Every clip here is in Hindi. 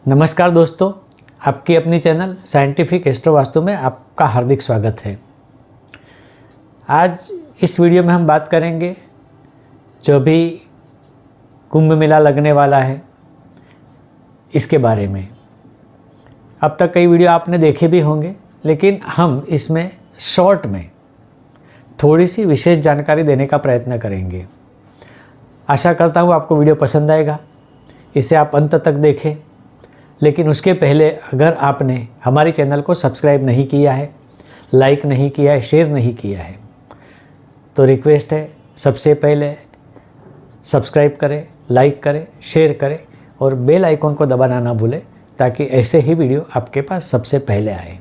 नमस्कार दोस्तों, आपकी अपनी चैनल साइंटिफिक एस्ट्रो वास्तु में आपका हार्दिक स्वागत है। आज इस वीडियो में हम बात करेंगे जो भी कुंभ मेला लगने वाला है इसके बारे में। अब तक कई वीडियो आपने देखे भी होंगे, लेकिन हम इसमें शॉर्ट में थोड़ी सी विशेष जानकारी देने का प्रयत्न करेंगे। आशा करता हूँ आपको वीडियो पसंद आएगा, इसे आप अंत तक देखें। लेकिन उसके पहले अगर आपने हमारे चैनल को सब्सक्राइब नहीं किया है, लाइक नहीं किया है, शेयर नहीं किया है, तो रिक्वेस्ट है सबसे पहले सब्सक्राइब करें, लाइक करें, शेयर करें और बेल आइकन को दबाना ना भूलें, ताकि ऐसे ही वीडियो आपके पास सबसे पहले आए।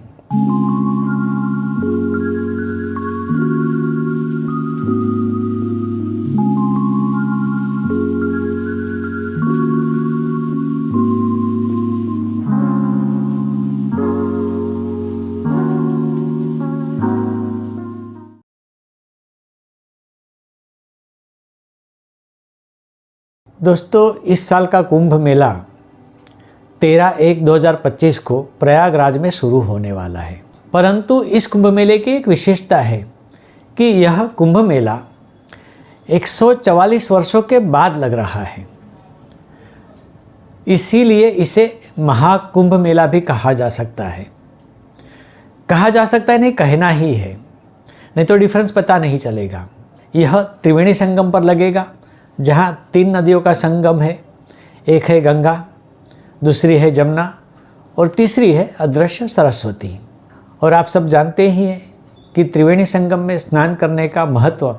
दोस्तों, इस साल का कुंभ मेला 13/1/2025 को प्रयागराज में शुरू होने वाला है। परंतु इस कुंभ मेले की एक विशेषता है कि यह कुंभ मेला 144 वर्षों के बाद लग रहा है। इसीलिए इसे महाकुंभ मेला भी कहा जा सकता है। कहा जा सकता है नहीं, कहना ही है, नहीं तो डिफरेंस पता नहीं चलेगा। यह त्रिवेणी संगम पर लगेगा, जहाँ 3 नदियों का संगम है। एक है गंगा, दूसरी है जमुना और तीसरी है अदृश्य सरस्वती। और आप सब जानते ही हैं कि त्रिवेणी संगम में स्नान करने का महत्व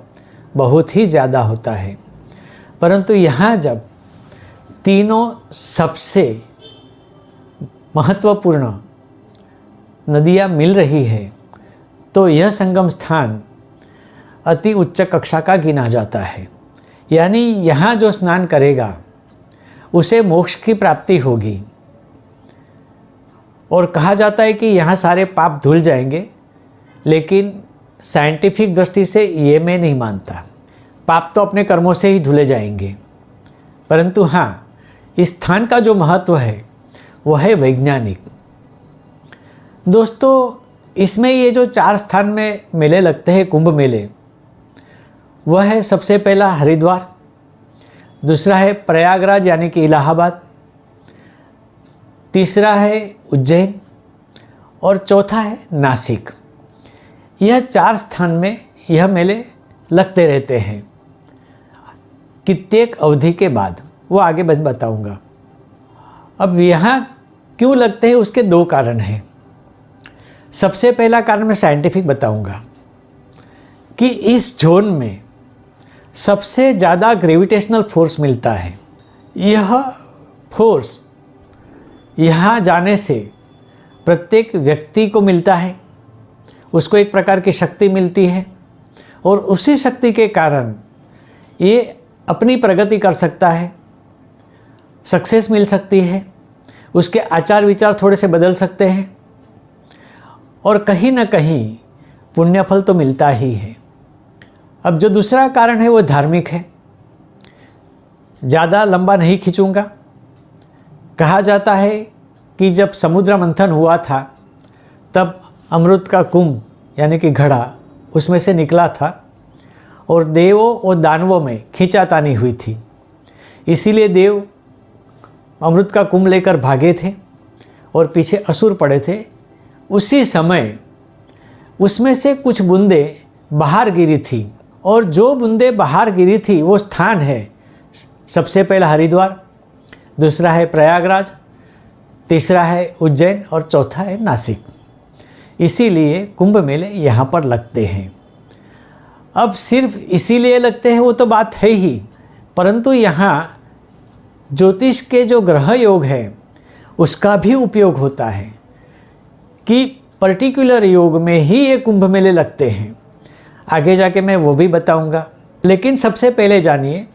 बहुत ही ज़्यादा होता है। परंतु यहाँ जब तीनों सबसे महत्वपूर्ण नदियाँ मिल रही है, तो यह संगम स्थान अति उच्च कक्षा का गिना जाता है। यानी यहाँ जो स्नान करेगा उसे मोक्ष की प्राप्ति होगी। और कहा जाता है कि यहाँ सारे पाप धुल जाएंगे, लेकिन साइंटिफिक दृष्टि से ये मैं नहीं मानता। पाप तो अपने कर्मों से ही धुले जाएंगे, परंतु हाँ, इस स्थान का जो महत्व है वह है वैज्ञानिक। दोस्तों, इसमें ये जो 4 स्थान में मेले लगते हैं, कुंभ मेले, वह है सबसे पहला हरिद्वार, दूसरा है प्रयागराज यानी कि इलाहाबाद, तीसरा है उज्जैन और चौथा है नासिक। यह 4 स्थान में यह मेले लगते रहते हैं कित्येक अवधि के बाद, वो आगे बताऊंगा। अब यहाँ क्यों लगते हैं उसके 2 कारण हैं। सबसे पहला कारण मैं साइंटिफिक बताऊंगा कि इस जोन में सबसे ज़्यादा ग्रेविटेशनल फोर्स मिलता है। यह फोर्स यहाँ जाने से प्रत्येक व्यक्ति को मिलता है, उसको एक प्रकार की शक्ति मिलती है और उसी शक्ति के कारण ये अपनी प्रगति कर सकता है, सक्सेस मिल सकती है, उसके आचार विचार थोड़े से बदल सकते हैं और कहीं ना कहीं पुण्यफल तो मिलता ही है। अब जो दूसरा कारण है वो धार्मिक है। ज़्यादा लंबा नहीं खींचूंगा। कहा जाता है कि जब समुद्र मंथन हुआ था, तब अमृत का कुंभ यानी कि घड़ा उसमें से निकला था और देवों और दानवों में खींचातानी हुई थी। इसीलिए देव अमृत का कुंभ लेकर भागे थे और पीछे असुर पड़े थे। उसी समय उसमें से कुछ बूंदें बाहर गिरी थी, और जो बूंदें बाहर गिरी थी वो स्थान है सबसे पहला हरिद्वार, दूसरा है प्रयागराज, तीसरा है उज्जैन और चौथा है नासिक। इसीलिए कुंभ मेले यहाँ पर लगते हैं। अब सिर्फ इसीलिए लगते हैं वो तो बात है ही, परंतु यहाँ ज्योतिष के जो ग्रह योग है उसका भी उपयोग होता है कि पर्टिकुलर योग में ही ये कुंभ मेले लगते हैं। आगे जाके मैं वो भी बताऊंगा। लेकिन सबसे पहले जानिए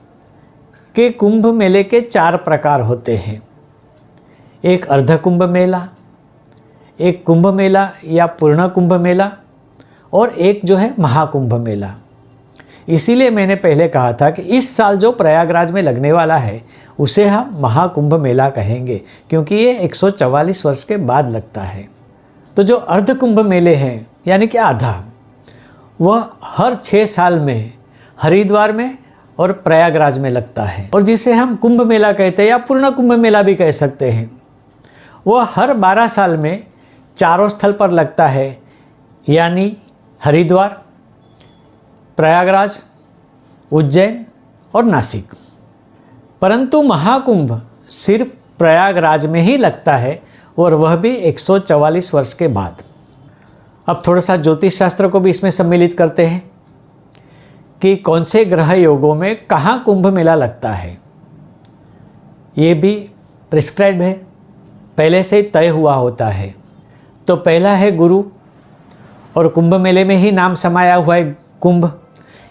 कि कुंभ मेले के 4 प्रकार होते हैं। एक अर्ध कुंभ मेला, एक कुंभ मेला या पूर्ण कुंभ मेला और एक जो है महाकुंभ मेला। इसीलिए मैंने पहले कहा था कि इस साल जो प्रयागराज में लगने वाला है उसे हम महाकुंभ मेला कहेंगे, क्योंकि ये 144 वर्ष के बाद लगता है। तो जो अर्ध कुंभ मेले हैं यानी कि आधा, वह हर 6 साल में हरिद्वार में और प्रयागराज में लगता है, और जिसे हम कुंभ मेला कहते हैं या पूर्ण कुंभ मेला भी कह सकते हैं, वह हर 12 साल में चारों स्थल पर लगता है, यानी हरिद्वार, प्रयागराज, उज्जैन और नासिक। परंतु महाकुंभ सिर्फ प्रयागराज में ही लगता है, और वह भी 144 वर्ष के बाद। अब थोड़ा सा ज्योतिष शास्त्र को भी इसमें सम्मिलित करते हैं कि कौन से ग्रह योगों में कहाँ कुंभ मेला लगता है। ये भी प्रिस्क्राइब्ड है, पहले से ही तय हुआ होता है। तो पहला है गुरु, और कुंभ मेले में ही नाम समाया हुआ है कुंभ,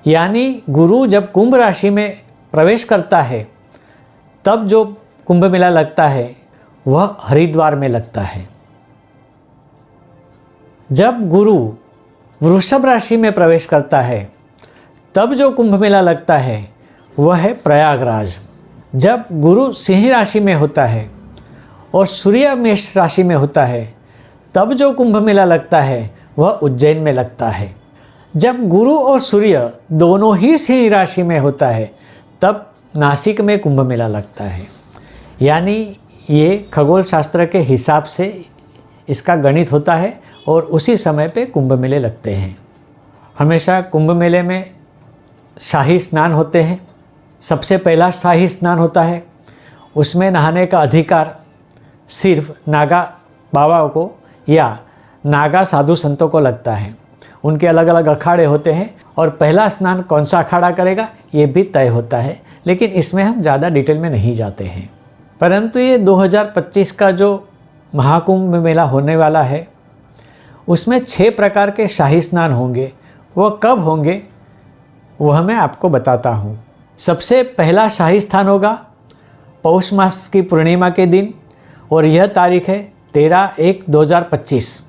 यानी गुरु जब कुंभ राशि में प्रवेश करता है तब जो कुंभ मेला लगता है वह हरिद्वार में लगता है। जब गुरु वृषभ राशि में प्रवेश करता है तब जो कुंभ मेला लगता है वह है प्रयागराज। जब गुरु सिंह राशि में होता है और सूर्य मेष राशि में होता है तब जो कुंभ मेला लगता है वह उज्जैन में लगता है। जब गुरु और सूर्य दोनों ही सिंह राशि में होता है तब नासिक में कुंभ मेला लगता है। यानी ये खगोल शास्त्र के हिसाब से इसका गणित होता है और उसी समय पे कुंभ मेले लगते हैं। हमेशा कुंभ मेले में शाही स्नान होते हैं। सबसे पहला शाही स्नान होता है, उसमें नहाने का अधिकार सिर्फ नागा बाबा को या नागा साधु संतों को लगता है। उनके अलग अलग अखाड़े होते हैं और पहला स्नान कौन सा अखाड़ा करेगा ये भी तय होता है, लेकिन इसमें हम ज़्यादा डिटेल में नहीं जाते हैं। परंतु ये 2025 का जो महाकुंभ मेला होने वाला है उसमें 6 प्रकार के शाही स्नान होंगे। वह कब होंगे वह मैं आपको बताता हूँ। सबसे पहला शाही स्नान होगा पौष मास की पूर्णिमा के दिन, और यह तारीख है 13/1/2025।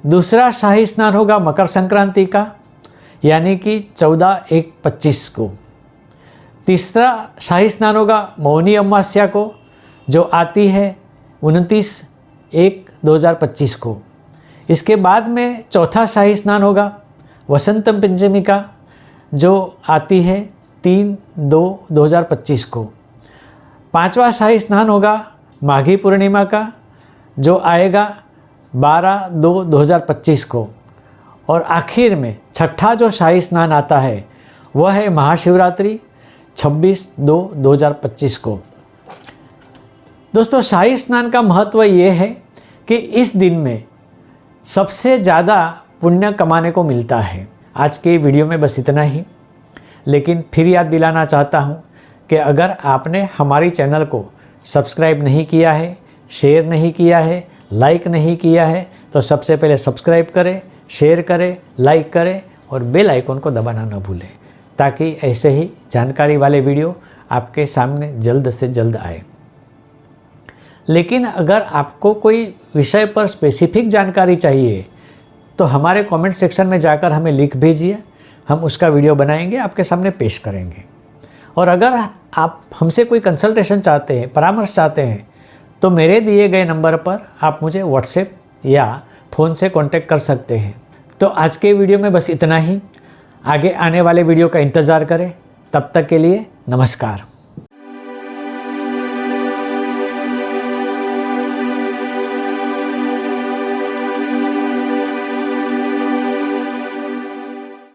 दूसरा शाही स्नान होगा मकर संक्रांति का, यानी कि 14/1/25 को। तीसरा शाही स्नान होगा मौनी अमावस्या को, जो आती है 29/1/2025 को। इसके बाद में चौथा शाही स्नान होगा वसंत पंचमी का, जो आती है 3/2/2025 को। पांचवा शाही स्नान होगा माघी पूर्णिमा का, जो आएगा 12/2/2025 को। और आखिर में छठा जो शाही स्नान आता है वह है महाशिवरात्रि 26/2/2025 को। दोस्तों, शाही स्नान का महत्व ये है कि इस दिन में सबसे ज़्यादा पुण्य कमाने को मिलता है। आज के वीडियो में बस इतना ही, लेकिन फिर याद दिलाना चाहता हूँ कि अगर आपने हमारी चैनल को सब्सक्राइब नहीं किया है, शेयर नहीं किया है, लाइक नहीं किया है, तो सबसे पहले सब्सक्राइब करें, शेयर करें, लाइक करें और बेल आइकन को दबाना न भूलें, ताकि ऐसे ही जानकारी वाले वीडियो आपके सामने जल्द से जल्द आए। लेकिन अगर आपको कोई विषय पर स्पेसिफिक जानकारी चाहिए तो हमारे कमेंट सेक्शन में जाकर हमें लिख भेजिए, हम उसका वीडियो बनाएंगे, आपके सामने पेश करेंगे। और अगर आप हमसे कोई कंसल्टेशन चाहते हैं, परामर्श चाहते हैं, तो मेरे दिए गए नंबर पर आप मुझे व्हाट्सएप या फ़ोन से कांटेक्ट कर सकते हैं। तो आज के वीडियो में बस इतना ही। आगे आने वाले वीडियो का इंतज़ार करें। तब तक के लिए नमस्कार।